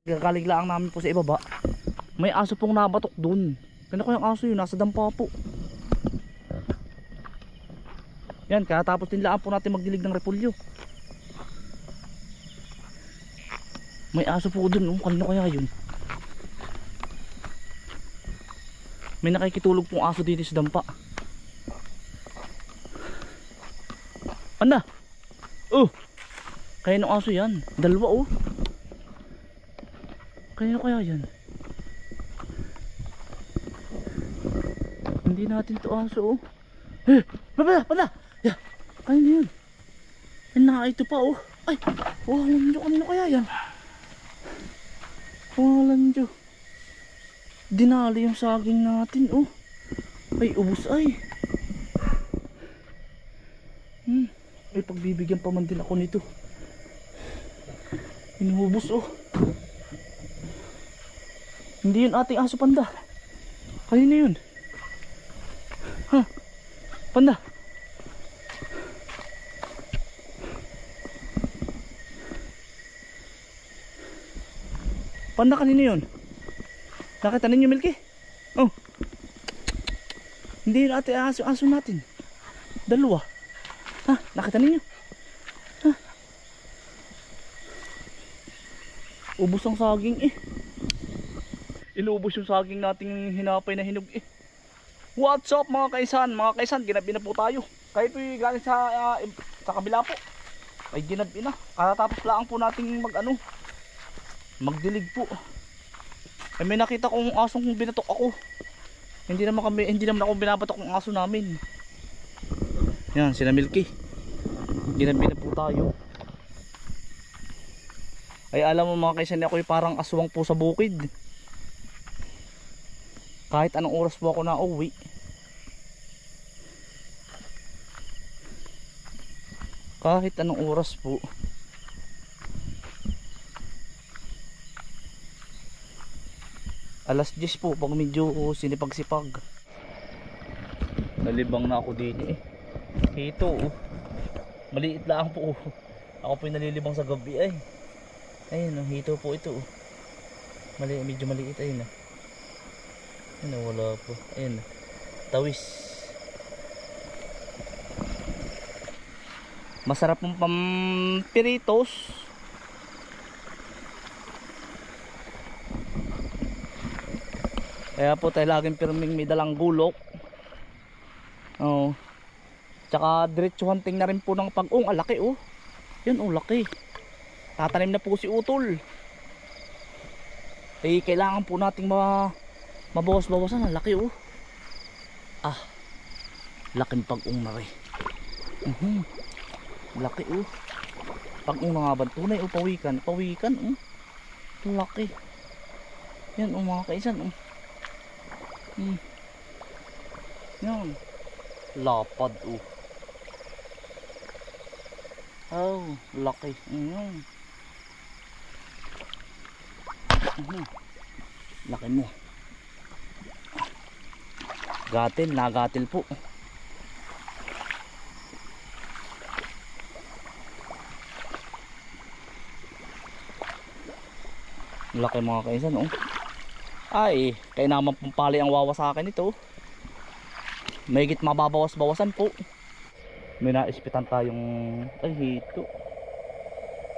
Gagalig lang namin po sa ibaba. May aso pong nabatok dun. Kaya ko yung aso yun, nasa dampa po. Yan, kaya tapos din lang po natin magdilig ng repulyo. May aso po dun, kanino kaya yun? May nakikitulog pong aso dito sa dampa. Panda! Oh! Kaya nung aso yan, dalawa oh. Kaya kaya yan? Hindi natin to aso oh. Eh! Panda! Yeah. Kaya na yun. Ay ito pa oh. Ay! Walang Diyo, kanino kaya yan? Walang Diyo. Dinali yung saging natin oh. Ay ubos ay. Ay pagbibigyan pa man din ako nito. Inuubos oh. Hindi yun ating aso Panda. Kayo na yun. Ha? Panda. Panda, kanino yun? Nakita ninyo Milky? Oh. Hindi yun ating aso natin. Dalawa. Ha? Nakita ninyo? Ha? Ubos ang saging eh. Inuubos yung saging nating hinapay na hinog eh. What's up mga kaisan? Mga kaisan, ginabi na po tayo. Kahit po galing sa kabila po. Ay ginabi na. Katatapos lang po nating magdilig po. Ay may nakita kong asong binatok ako. Hindi naman ako binabatok ng aso namin. Yan, sila Milky. Ginabi na po tayo. Ay alam mo mga kaisan, ako'y parang aswang po sa bukid. Kahit anong oras po ako na uwi. Kahit anong oras po. Alas 10 po pag medyo sinipag-sipag. Nalibang na ako din eh. Ito oh. Maliit lang po. Ako po yung nalilibang sa gabi ay. Ayun oh, hito po ito oh. Medyo maliit ayun oh. Ayun oh, wala po. Ayun oh. Tawis. Masarap pong pampiritos. Kaya po tayo laging pirming may dalang gulok. Oh. Tsaka diretso hunting na rin po ng pag-ung. Laki oh. Yun oh, laki. Tatanim na po si Utol. Eh kailangan po nating mabawas-bawasan. Laki oh. Ah. Laking pag-ung na rin. Laki oh. Pag-ung na nga ba? Tunay oh, pawikan oh. Laki. Yan oh mga kaisan oh. Yan. Lapad oh. Oh, laki. Laki mo. Nagatil po. Laki mga kaisan oh. Ay, kaya naman pumpali ang wawa sa akin ito. Mahigit mababawas-bawasan po. May naispitan tayong hito.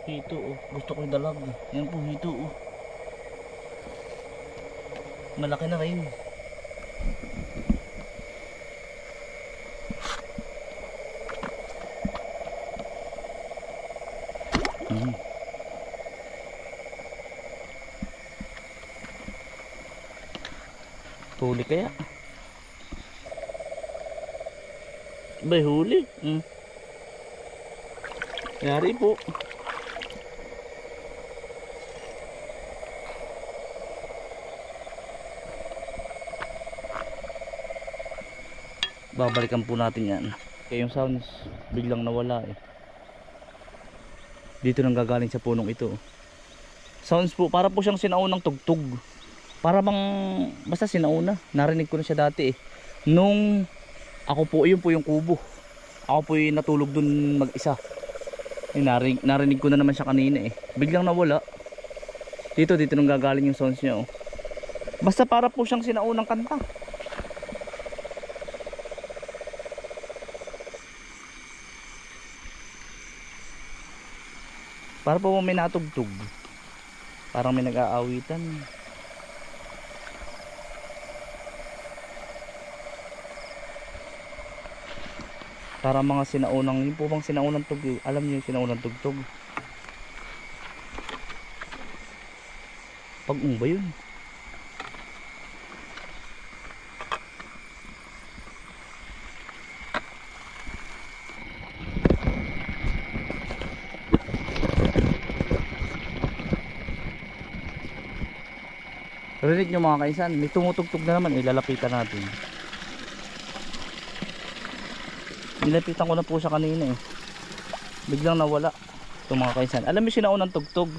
Hito oh. Gusto ko yung dalag. Yan po hito oh. Malaki na rin. Huli kaya? Bay huli. Yari po. Babalikan po natin yan. Kaya yung sounds biglang nawala eh. Dito nang gagaling sa punong ito. Sounds po para po siyang sinaunang tugtog. Para bang basta sinauna. Narinig ko na siya dati eh. Nung ako po, yun po yung kubo. Ako po yung natulog dun mag-isa. Narinig ko na naman siya kanina eh. Biglang nawala. Dito nung gagaling yung sounds niya, oh. Basta para po siyang sinaunang kanta. Para po may natugtog. Parang may nag-aawitan. Para mga sinaunang, yun po bang sinaunang tugtog? Alam niyo yung sinaunang tugtog? Pag-ung ba yun? Rinig nyo mga kaisan, may tumutugtog na naman, ilalapitan natin. Nilapitan ko na po siya kanina eh. Biglang nawala ito mga kaisan. Alam mo sinaunang tugtog?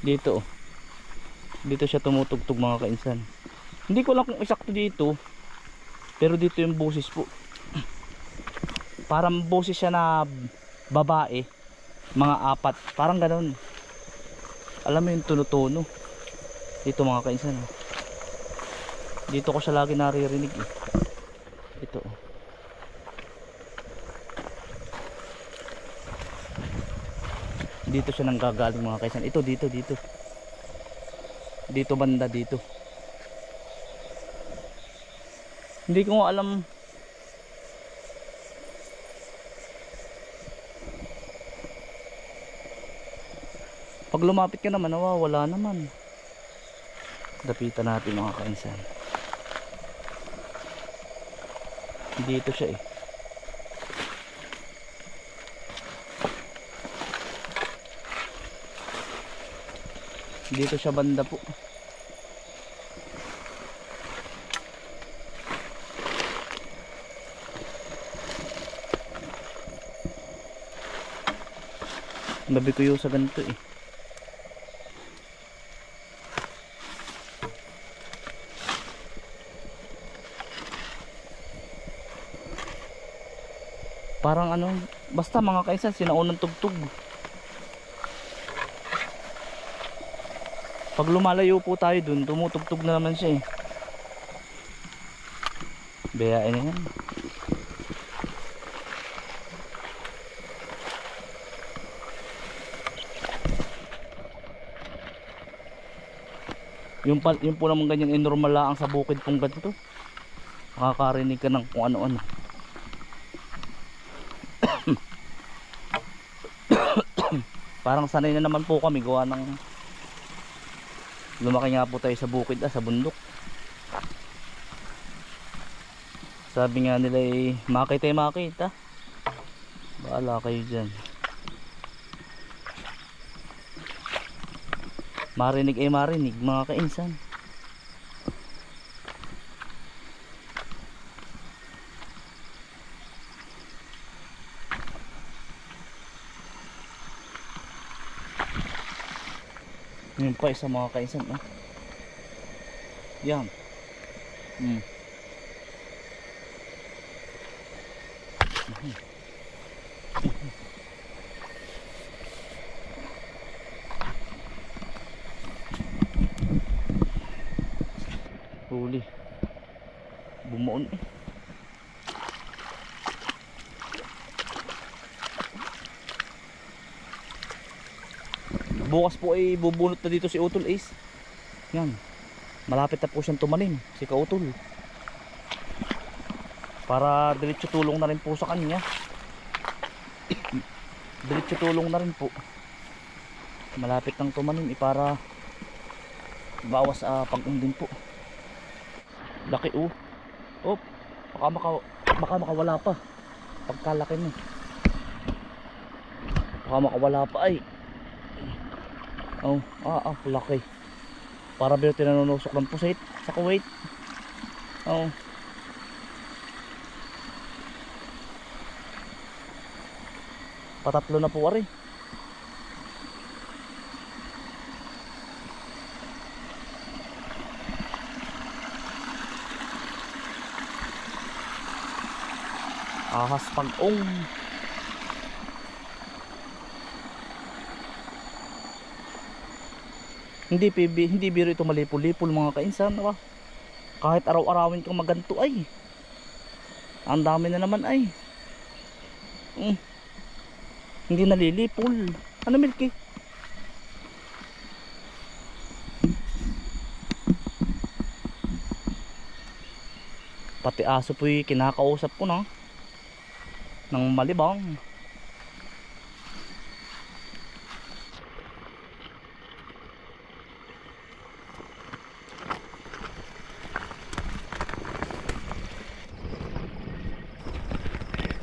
Dito oh. Dito siya tumutugtog mga kaisan. Hindi ko lang kung eksakto dito, pero dito yung boses po. Parang boses siya na babae, mga apat, parang ganoon. Alam mo yung tuno-tono dito mga kaisan. Dito ko siya lagi naririnig eh. Ito. Dito siya nanggagaling mga kaisan. Ito dito. Dito banda dito. Hindi ko alam. Pag lumapit ka naman, nawawala naman. Dapitan natin mga kainsan. Dito siya eh. Dito siya banda po. Babi ko yung sa ganito eh. Parang ano, basta mga kaisan, sinaunang tugtog. Pag lumalayo po tayo dun, tumutugtog na naman siya eh. Bayain na yan. Yung po naman ganyan ay normal lang sa bukid pong ganito. Makakarinig ka ng kung ano-ano. Parang sanay na naman po kami gawa ng lumaki nga po tayo sa bukid, sa bundok. Sabi nga nila eh, makita. Baala kayo dyan. Marinig ay marinig mga kainsan. Yun pa isa mga kainsan oh. Yan. Huli. Bumuon eh. Bukas po ay bubunot na dito si Utol Ace. Yan. Malapit na po siyang tumanim, si Kautol. Para diretso tulong na rin po sa kanya. Diretso tulong na rin po. Malapit nang tumanim para bawas pag-undin po. Laki oh. Oh, baka makawala pa. Pagkalaki mo. Baka makawala pa ay. Oh, laki. Para ba tinanunusok ng pusit sa Kuwait? Oh. Patatlo na po ari. Ahas pag-ong. Hindi biro ito malipol-lipol mga kainsan. Diba? Kahit araw-arawin kang maganto ay. Ang dami na naman ay. Hindi nalilipol. Ano Milky? Pati aso po'y kinakausap ko na. Nang malibang.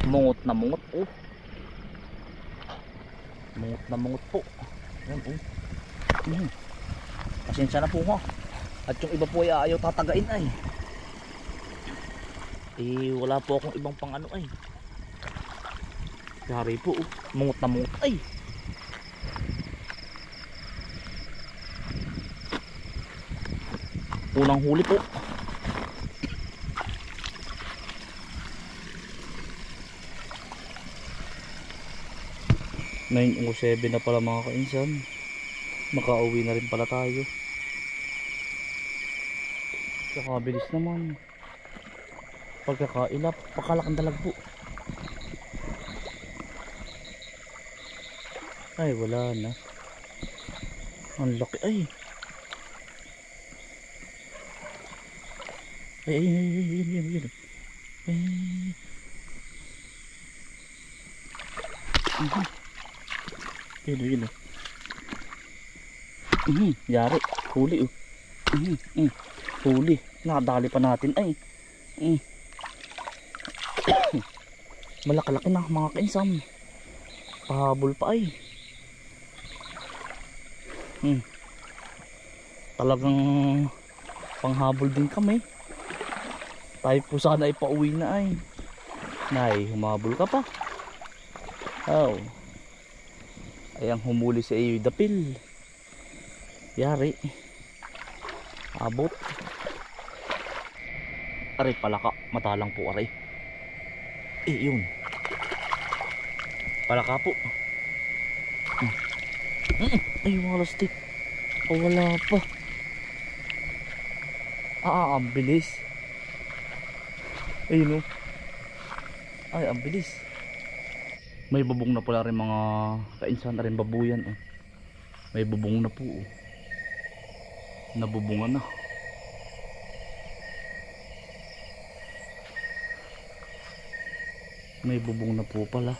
Mungot na mungot po. Mungot na mungot po. Ayan po. Pasensya na po ha. At yung iba po ay ayaw tatagain ay. Wala po akong ibang pang ano ay. Yari po. Mungot na mungot ay. Unang huli po. Nine o 7 na pala mga kainsan. Makauwi na rin pala tayo. Kakabilis naman. Pagkakailap, pakalakang dalag po. Ay wala na. Ang laki ay. Ay. Yun. Yari, huli huli, nakadali pa natin ay. Malaki-laki na mga kainsan. Pahabol pa ay. Talagang panghabol din kami. Tayo po sana ay pauwi na ay. Nay, humabol ka pa. Oh. Ayang humuli sa iyo dapil. Yari. Abot. Aray palaka, matalang po aray. Yun. Palaka po. Ay wala stick. Wala pa. Ang bilis. Ayun o. Ay ang bilis. May bubong na pala rin mga kainsan na rin babuyan. May bubong na po. Nabubungan na. May bubong na po pala.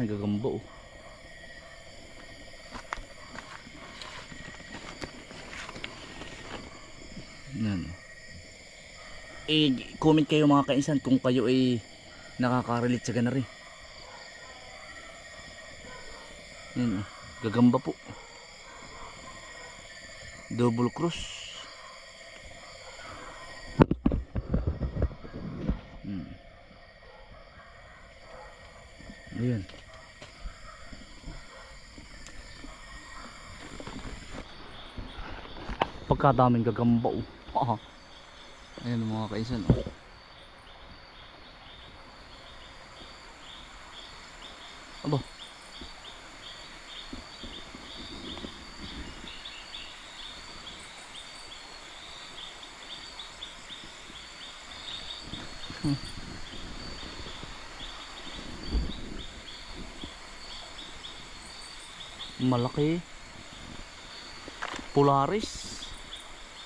Nagagamba oh. Yan. Comment kayo mga kainsan kung kayo ay nakaka-relate sa ganari. Yan oh. Gagamba po. Double cross. Ayan. Pagkadaming gagamba oh. Ayan mga kainsan oh. Aba. Malaki. Polaris.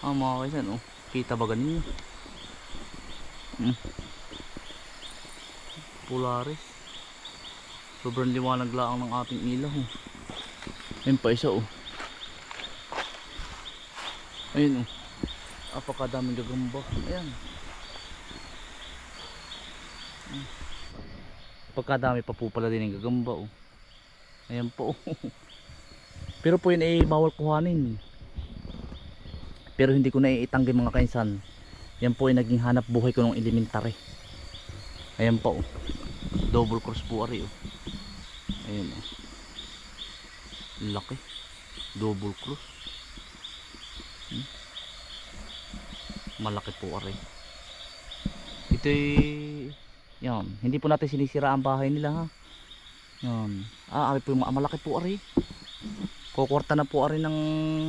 Mga kaisan oh. Kita ba ganin? Polaris. Sobrang liwanag lang ng ating ilaw oh. Ayun pa isa oh. Ayun oh. Apakadaming gagamba. Ayan. Pagkadami pa po pala din ng gagamba oh. Ayan po oh. Pero po yun ay bawal kuhanin. pero hindi ko na iitanggi mga kainsan. Yan po ay naging hanap buhay ko nung elementary. Ayan po oh. Double cross po ari oh. Ayan oh. Laki. Double cross. Malaki po ari. Ito'y yan, hindi po natin sinisira ang bahay nila ha. Yan. Ari po yung malaki po ari. Kukwarta na po ari ng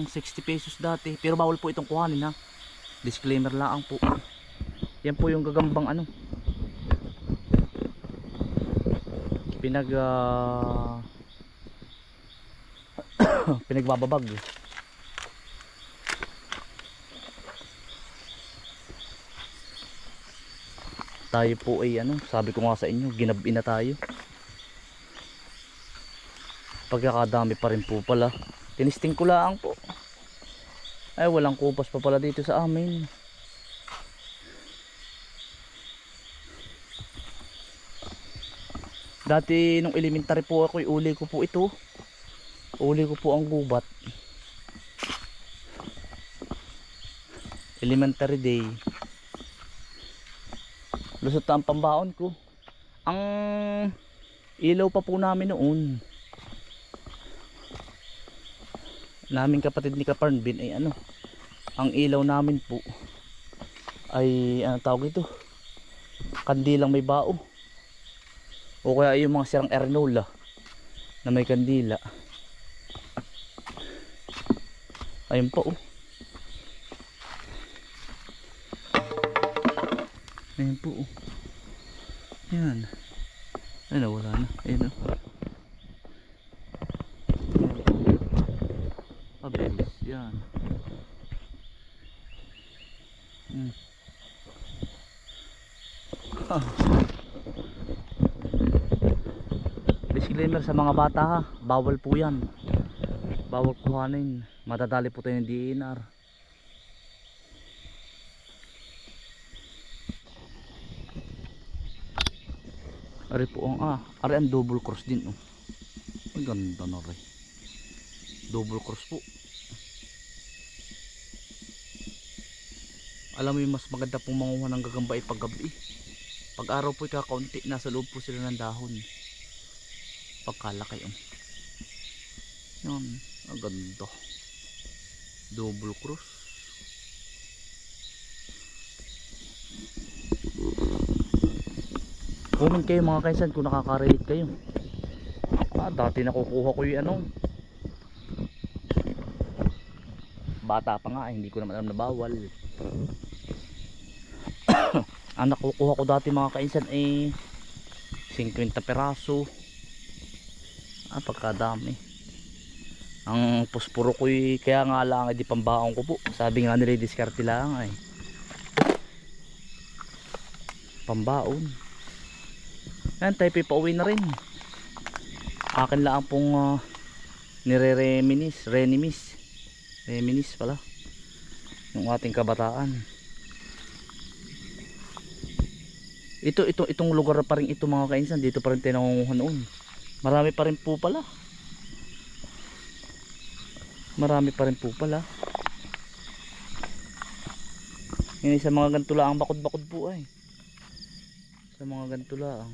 60 pesos dati. Pero bawal po itong kuhanin ha. Disclaimer lang po. Yan po yung gagambang ano. Pinagbababag. Tayo po ay ano, sabi ko nga sa inyo, ginabi na tayo. Pagkakadami pa rin po pala. Tinisting ko lang po. Ay walang kupas pa pala dito sa amin. Dati nung elementary po ako, uli ko po ito. Uli ko po ang gubat. Elementary day. Lusot na ang pambaon ko. Ang ilaw pa po namin noon, naming kapatid ni Kaparnbin ay ano, ang ilaw namin po ay ano tawag ito, kandilang may bao, o kaya yung mga sirang ernola na may kandila. Ayun po oh. Ayun po oh. Yan. Ayun, wala na. Ayun oh. Abilis. Yan. Disclaimer sa mga bata ha. Bawal po yan. Bawal kuhanin. Matadali po tayo ng DNR. Ari po ang ari ang double cross din oh. Ang ganda na rin. Double cross po. Alam mo yung mas maganda pong manguha ng gagamba ay paggabi. Pag araw po ay kakaunti, nasa loob po sila ng dahon. Pagkalaki oh. Yan, ang ganda. Double cross. Comment kayo mga kaisan kung nakaka-relate kayo. Dati nakukuha ko yung ano, bata pa nga, hindi ko naman alam na bawal. Ang nakukuha ko dati mga kaisan ay 50 peraso. Pagkadami. Ang posporo ko kaya nga lang di pambaon ko po. Sabi nga nila diskarte lang ay pambaon. Yan, tayo pauwi na rin. Akin lang pong reminis pala yung ating kabataan. Itong lugar pa rin ito mga kainsan, dito pa rin tayo nangunguha noon. Marami pa rin po pala. Yan, sa mga ganito lang bakod-bakod po ay. Sa mga ganito lang.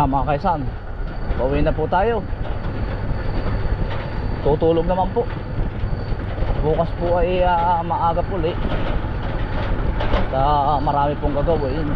Mga kaisan, pauwi na po tayo. Tutulog naman po. Bukas po ay maaga po ulit. Marami pong gagawin.